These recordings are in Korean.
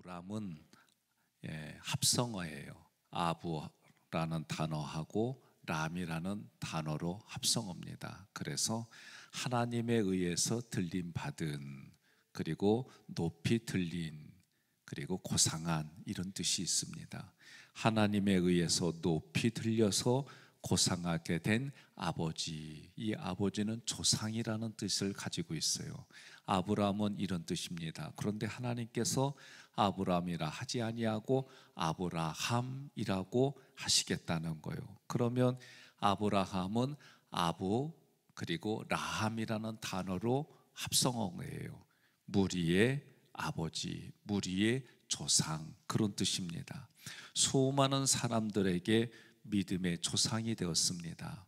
아브람은 합성어예요. 아부라는 단어하고 람이라는 단어로 합성어입니다. 그래서 하나님에 의해서 들림 받은, 그리고 높이 들린, 그리고 고상한, 이런 뜻이 있습니다. 하나님에 의해서 높이 들려서 고상하게 된 아버지, 이 아버지는 조상이라는 뜻을 가지고 있어요. 아브람은 이런 뜻입니다. 그런데 하나님께서 아브람이라 하지 아니하고 아브라함이라고 하시겠다는 거예요. 그러면 아브라함은 아부 그리고 라함이라는 단어로 합성어예요. 무리의 아버지, 무리의 조상, 그런 뜻입니다. 수많은 사람들에게 믿음의 조상이 되었습니다.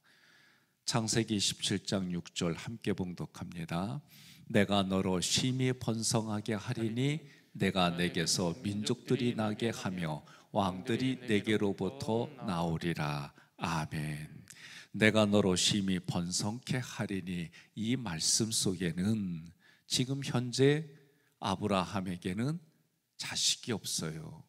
창세기 17장 6절 함께 봉독합니다. 내가 너로 심히 번성하게 하리니 내가 내게서 민족들이 나게 하며 왕들이 내게로부터 나오리라. 아멘. 내가 너로 심히 번성케 하리니, 이 말씀 속에는 지금 현재 아브라함에게는 자식이 없어요.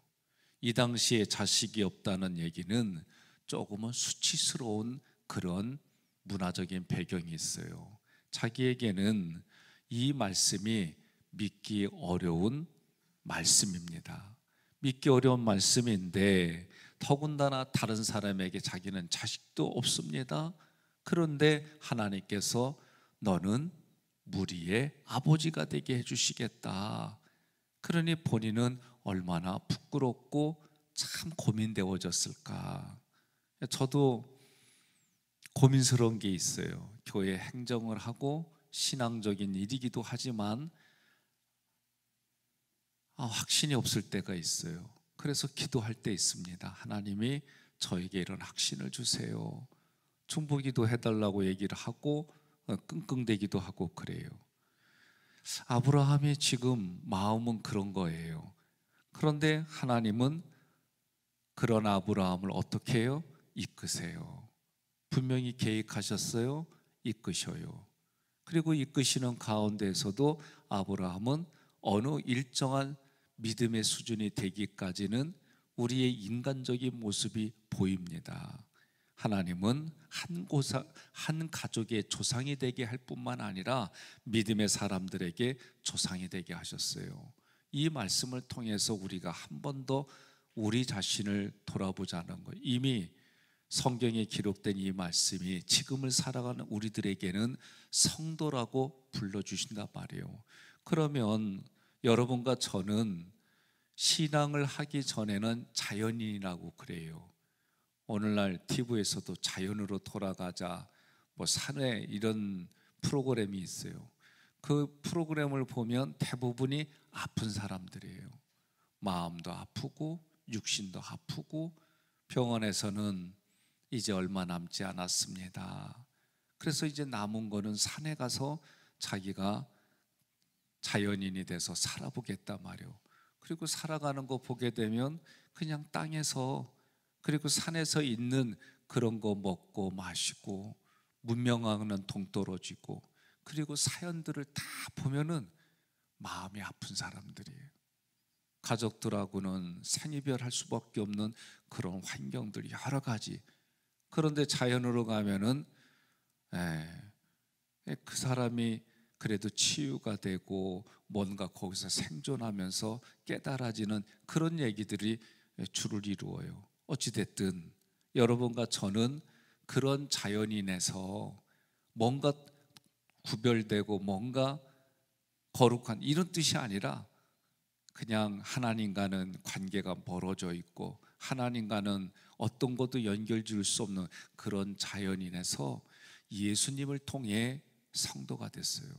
이 당시에 자식이 없다는 얘기는 조금은 수치스러운 그런 문화적인 배경이 있어요. 자기에게는 이 말씀이 믿기 어려운 말씀입니다. 믿기 어려운 말씀인데, 더군다나 다른 사람에게 자기는 자식도 없습니다. 그런데 하나님께서 너는 무리의 아버지가 되게 해주시겠다. 그러니 본인은 얼마나 부끄럽고 참 고민되어졌을까. 저도 고민스러운 게 있어요. 교회 행정을 하고 신앙적인 일이기도 하지만 확신이 없을 때가 있어요. 그래서 기도할 때 있습니다. 하나님이 저에게 이런 확신을 주세요. 중보기도 해달라고 얘기를 하고 끙끙대기도 하고 그래요. 아브라함이 지금 마음은 그런 거예요. 그런데 하나님은 그런 아브라함을 어떻게 해요? 이끄세요. 분명히 계획하셨어요. 이끄셔요. 그리고 이끄시는 가운데에서도 아브라함은 어느 일정한 믿음의 수준이 되기까지는 우리의 인간적인 모습이 보입니다. 하나님은 한 가족의 조상이 되게 할 뿐만 아니라 믿음의 사람들에게 조상이 되게 하셨어요. 이 말씀을 통해서 우리가 한 번 더 우리 자신을 돌아보자는 거예요. 이미 성경에 기록된 이 말씀이 지금을 살아가는 우리들에게는 성도라고 불러주신단 말이에요. 그러면 여러분과 저는 신앙을 하기 전에는 자연인이라고 그래요. 오늘날 TV에서도 자연으로 돌아가자, 사회 이런 프로그램이 있어요. 그 프로그램을 보면 대부분이 아픈 사람들이에요. 마음도 아프고 육신도 아프고 병원에서는 이제 얼마 남지 않았습니다. 그래서 이제 남은 거는 산에 가서 자기가 자연인이 돼서 살아보겠단 말이에요. 그리고 살아가는 거 보게 되면 그냥 땅에서, 그리고 산에서 있는 그런 거 먹고 마시고 문명하는 동떨어지고, 그리고 사연들을 다 보면은 마음이 아픈 사람들이에요. 가족들하고는 생이별할 수밖에 없는 그런 환경들 여러 가지. 그런데 자연으로 가면은 그 사람이 그래도 치유가 되고 뭔가 거기서 생존하면서 깨달아지는 그런 얘기들이 주를 이루어요. 어찌됐든 여러분과 저는 그런 자연인에서 뭔가 구별되고 뭔가 거룩한 이런 뜻이 아니라 그냥 하나님과는 관계가 멀어져 있고 하나님과는 어떤 것도 연결 지을 수 없는 그런 자연인에서 예수님을 통해 성도가 됐어요.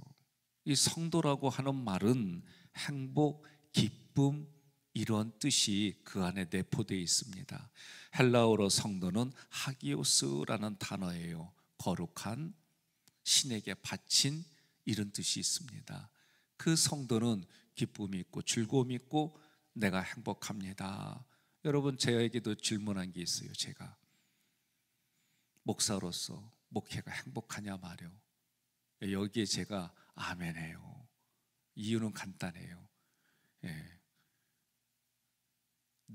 이 성도라고 하는 말은 행복, 기쁨, 이런 뜻이 그 안에 내포되어 있습니다. 헬라어로 성도는 하기오스라는 단어예요. 거룩한, 신에게 바친, 이런 뜻이 있습니다. 그 성도는 기쁨이 있고 즐거움이 있고 내가 행복합니다. 여러분, 저에게도 질문한 게 있어요. 제가 목사로서 목회가 행복하냐 말이요. 여기에 제가 아멘해요. 이유는 간단해요.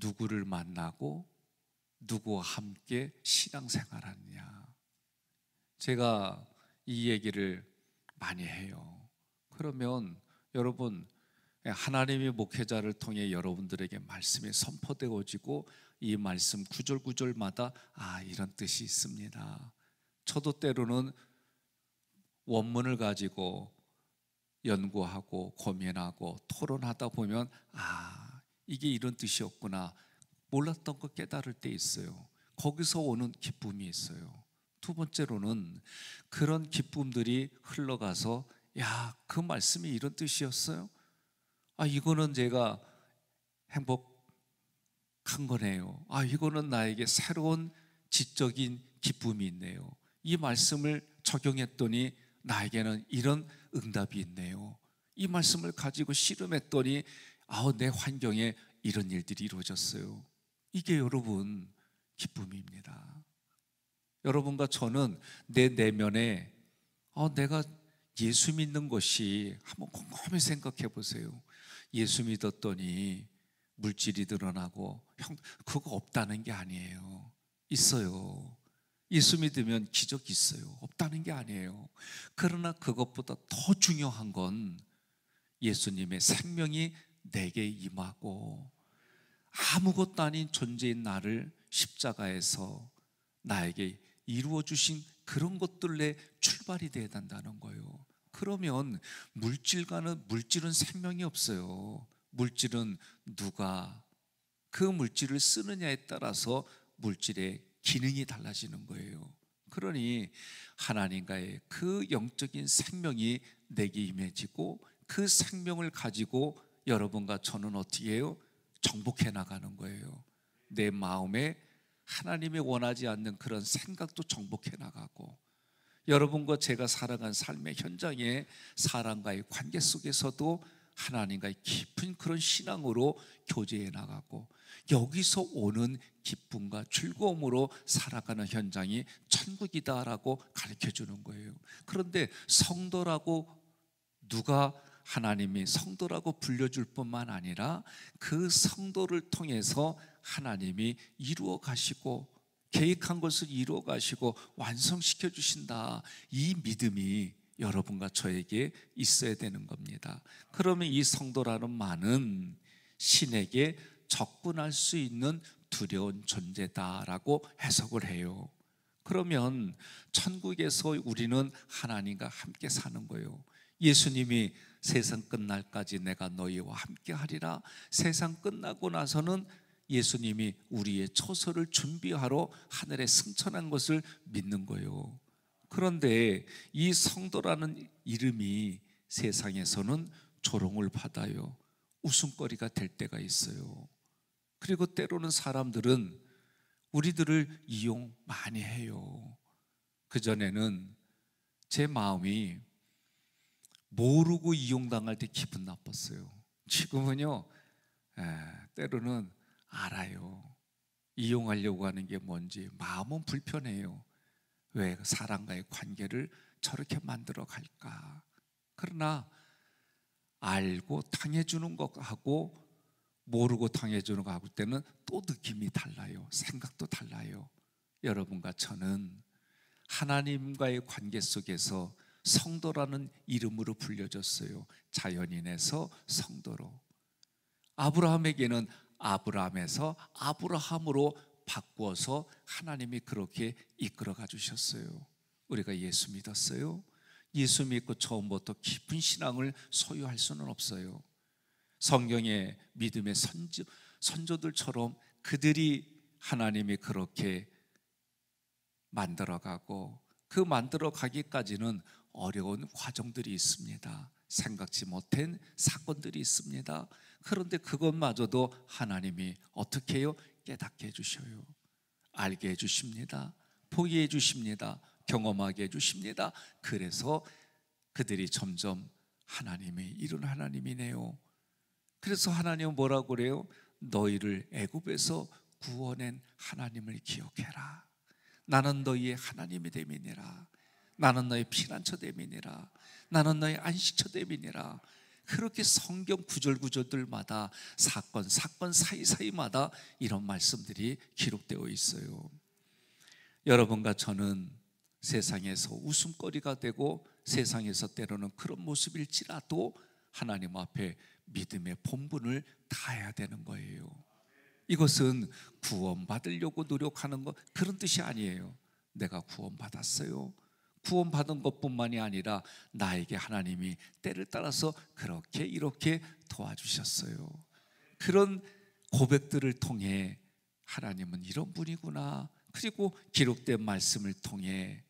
누구를 만나고 누구와 함께 신앙생활하느냐. 제가 이 얘기를 많이 해요. 그러면 여러분, 하나님의 목회자를 통해 여러분들에게 말씀이 선포되어지고 이 말씀 구절구절마다 이런 뜻이 있습니다. 저도 때로는 원문을 가지고 연구하고 고민하고 토론하다 보면 이게 이런 뜻이었구나, 몰랐던 거 깨달을 때 있어요. 거기서 오는 기쁨이 있어요. 두 번째로는 그런 기쁨들이 흘러가서 그 말씀이 이런 뜻이었어요? 이거는 제가 행복한 거네요. 이거는 나에게 새로운 지적인 기쁨이 있네요. 이 말씀을 적용했더니 나에게는 이런 응답이 있네요. 이 말씀을 가지고 씨름했더니 내 환경에 이런 일들이 이루어졌어요. 이게 여러분 기쁨입니다. 여러분과 저는 내 내면에 내가 예수 믿는 것이, 한번 곰곰이 생각해 보세요. 예수 믿었더니 물질이 늘어나고, 그거 없다는 게 아니에요. 있어요. 예수 믿으면 기적이 있어요. 없다는 게 아니에요. 그러나 그것보다 더 중요한 건 예수님의 생명이 내게 임하고 아무것도 아닌 존재인 나를 십자가에서 나에게 이루어 주신 그런 것들에 출발이 되어야 된다는 거예요. 그러면 물질은 생명이 없어요. 물질은 누가 그 물질을 쓰느냐에 따라서 물질의 기능이 달라지는 거예요. 그러니 하나님과의 그 영적인 생명이 내게 임해지고, 그 생명을 가지고 여러분과 저는 어떻게 해요? 정복해 나가는 거예요. 내 마음에 하나님이 원하지 않는 그런 생각도 정복해 나가고, 여러분과 제가 살아간 삶의 현장에 사람과의 관계 속에서도 하나님과의 깊은 그런 신앙으로 교제해 나가고, 여기서 오는 기쁨과 즐거움으로 살아가는 현장이 천국이다라고 가르쳐 주는 거예요. 그런데 성도라고, 누가 하나님이 성도라고 불려줄 뿐만 아니라 그 성도를 통해서 하나님이 이루어 가시고, 계획한 것을 이루어 가시고 완성시켜 주신다, 이 믿음이 여러분과 저에게 있어야 되는 겁니다. 그러면 이 성도라는 말은 신에게 접근할 수 있는 두려운 존재다라고 해석을 해요. 그러면 천국에서 우리는 하나님과 함께 사는 거예요. 예수님이 세상 끝날까지 내가 너희와 함께 하리라, 세상 끝나고 나서는 예수님이 우리의 처소를 준비하러 하늘에 승천한 것을 믿는 거예요. 그런데 이 성도라는 이름이 세상에서는 조롱을 받아요. 웃음거리가 될 때가 있어요. 그리고 때로는 사람들은 우리들을 이용 많이 해요. 그전에는 제 마음이 모르고 이용당할 때 기분 나빴어요. 지금은요, 때로는 알아요. 이용하려고 하는 게 뭔지 마음은 불편해요. 왜 사람과의 관계를 저렇게 만들어 갈까? 그러나 알고 당해주는 것하고 모르고 당해주는 것하고 때는 또 느낌이 달라요. 생각도 달라요. 여러분과 저는 하나님과의 관계 속에서 성도라는 이름으로 불려졌어요. 자연인에서 성도로. 아브라함에게는 아브라함에서 아브라함으로 바꾸어서 하나님이 그렇게 이끌어가 주셨어요. 우리가 예수 믿었어요. 예수 믿고 처음부터 깊은 신앙을 소유할 수는 없어요. 성경의 믿음의 선조들처럼 그들이 하나님이 그렇게 만들어가고, 그 만들어가기까지는 어려운 과정들이 있습니다. 생각지 못한 사건들이 있습니다. 그런데 그것마저도 하나님이 어떻게 해요? 깨닫게 해주셔요. 알게 해주십니다. 보게 해주십니다. 경험하게 해주십니다. 그래서 그들이 점점 하나님이 이런 하나님이네요. 그래서 하나님은 뭐라고 그래요? 너희를 애굽에서 구원한 하나님을 기억해라. 나는 너희의 하나님이 됨이니라. 나는 너희 피난처 됨이니라. 나는 너희 안식처 됨이니라. 그렇게 성경 구절구절들마다 사건 사이사이마다 이런 말씀들이 기록되어 있어요. 여러분과 저는 세상에서 웃음거리가 되고 세상에서 때로는 그런 모습일지라도 하나님 앞에 믿음의 본분을 다해야 되는 거예요. 이것은 구원받으려고 노력하는 것, 그런 뜻이 아니에요. 내가 구원받았어요. 구원받은 것뿐만이 아니라 나에게 하나님이 때를 따라서 그렇게 이렇게 도와주셨어요. 그런 고백들을 통해 하나님은 이런 분이구나, 그리고 기록된 말씀을 통해,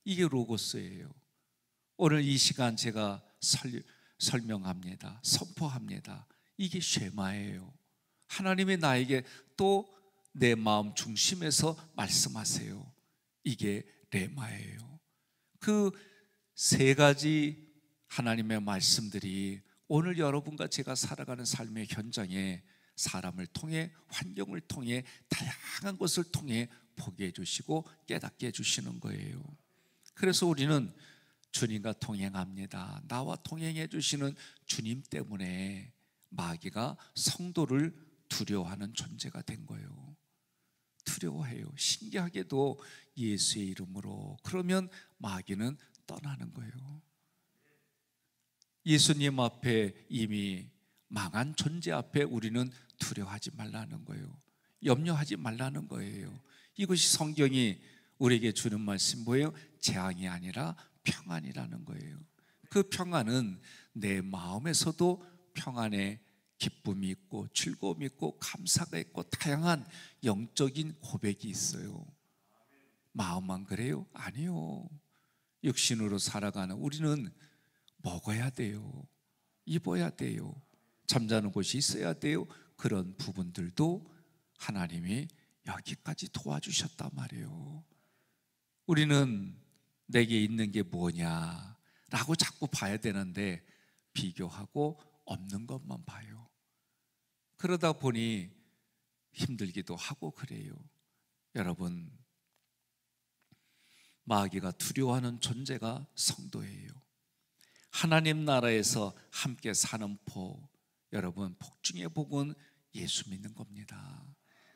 이게 로고스예요. 오늘 이 시간 제가 설명합니다. 선포합니다. 이게 쉐마예요. 하나님이 나에게 또 내 마음 중심에서 말씀하세요. 이게 레마예요. 그 세 가지 하나님의 말씀들이 오늘 여러분과 제가 살아가는 삶의 현장에 사람을 통해, 환경을 통해, 다양한 것을 통해 보게 해주시고 깨닫게 해주시는 거예요. 그래서 우리는 주님과 동행합니다. 나와 동행해 주시는 주님 때문에 마귀가 성도를 두려워하는 존재가 된 거예요. 두려워해요. 신기하게도 예수의 이름으로 그러면 마귀는 떠나는 거예요. 예수님 앞에 이미 망한 존재 앞에 우리는 두려워하지 말라는 거예요. 염려하지 말라는 거예요. 이것이 성경이 우리에게 주는 말씀 뭐예요? 재앙이 아니라 평안이라는 거예요. 그 평안은 내 마음에서도 평안의 기쁨이 있고 즐거움이 있고 감사가 있고 다양한 영적인 고백이 있어요. 마음만 그래요? 아니요. 육신으로 살아가는 우리는 먹어야 돼요. 입어야 돼요. 잠자는 곳이 있어야 돼요. 그런 부분들도 하나님이 여기까지 도와주셨단 말이에요. 우리는 내게 있는 게 뭐냐라고 자꾸 봐야 되는데 비교하고 없는 것만 봐요. 그러다 보니 힘들기도 하고 그래요. 여러분, 마귀가 두려워하는 존재가 성도예요. 하나님 나라에서 함께 사는 여러분, 복중의 복은 예수 믿는 겁니다.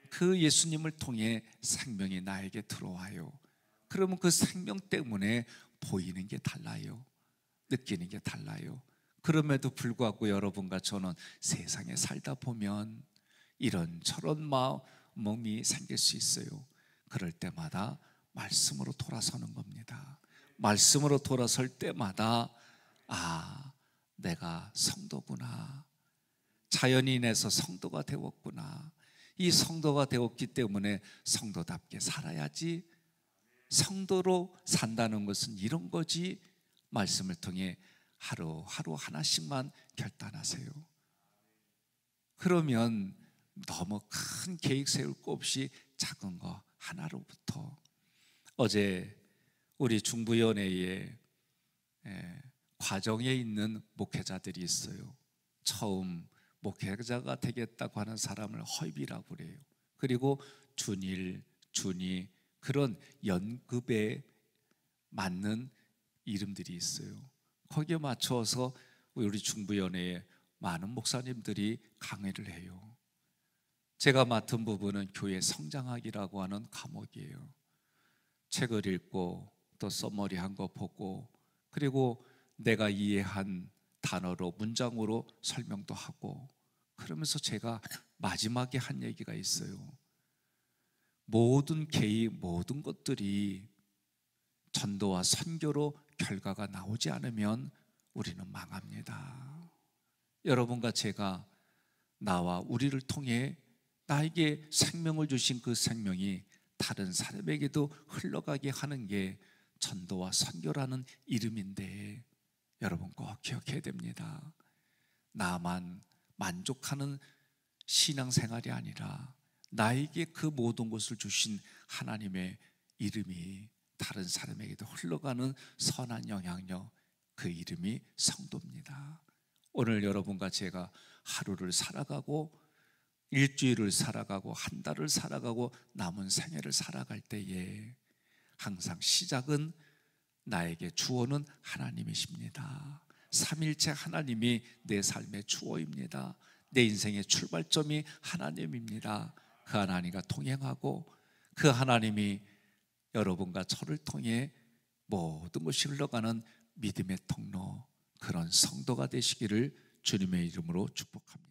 그 예수님을 통해 생명이 나에게 들어와요. 그러면 그 생명 때문에 보이는 게 달라요. 느끼는 게 달라요. 그럼에도 불구하고 여러분과 저는 세상에 살다 보면 이런저런 몸이 생길 수 있어요. 그럴 때마다 말씀으로 돌아서는 겁니다. 말씀으로 돌아설 때마다 내가 성도구나, 자연이 인해서 성도가 되었구나, 이 성도가 되었기 때문에 성도답게 살아야지, 성도로 산다는 것은 이런 거지, 말씀을 통해 하루하루 하나씩만 결단하세요. 그러면 너무 큰 계획 세울 거 없이 작은 거 하나로부터. 어제 우리 중부연회에 과정에 있는 목회자들이 있어요. 처음 목회자가 되겠다고 하는 사람을 허입이라고 그래요. 그리고 준일, 준이, 그런 연급에 맞는 이름들이 있어요. 거기에 맞춰서 우리 중부연회에 많은 목사님들이 강의를 해요. 제가 맡은 부분은 교회 성장학이라고 하는 과목이에요. 책을 읽고 또 써머리한 거 보고, 그리고 내가 이해한 단어로 문장으로 설명도 하고, 그러면서 제가 마지막에 한 얘기가 있어요. 모든 개의 모든 것들이 전도와 선교로 결과가 나오지 않으면 우리는 망합니다. 여러분과 제가, 나와 우리를 통해 나에게 생명을 주신 그 생명이 다른 사람에게도 흘러가게 하는 게 전도와 선교라는 이름인데, 여러분 꼭 기억해야 됩니다. 나만 만족하는 신앙생활이 아니라 나에게 그 모든 것을 주신 하나님의 이름이 다른 사람에게도 흘러가는 선한 영향력, 그 이름이 성도입니다. 오늘 여러분과 제가 하루를 살아가고, 일주일을 살아가고, 한 달을 살아가고, 남은 생애를 살아갈 때에 항상 시작은, 나에게 주어는 하나님이십니다. 삼일체 하나님이 내 삶의 주어입니다. 내 인생의 출발점이 하나님입니다. 그 하나님과 동행하고 그 하나님이 여러분과 저를 통해 모든 것이 흘러가는 믿음의 통로, 그런 성도가 되시기를 주님의 이름으로 축복합니다.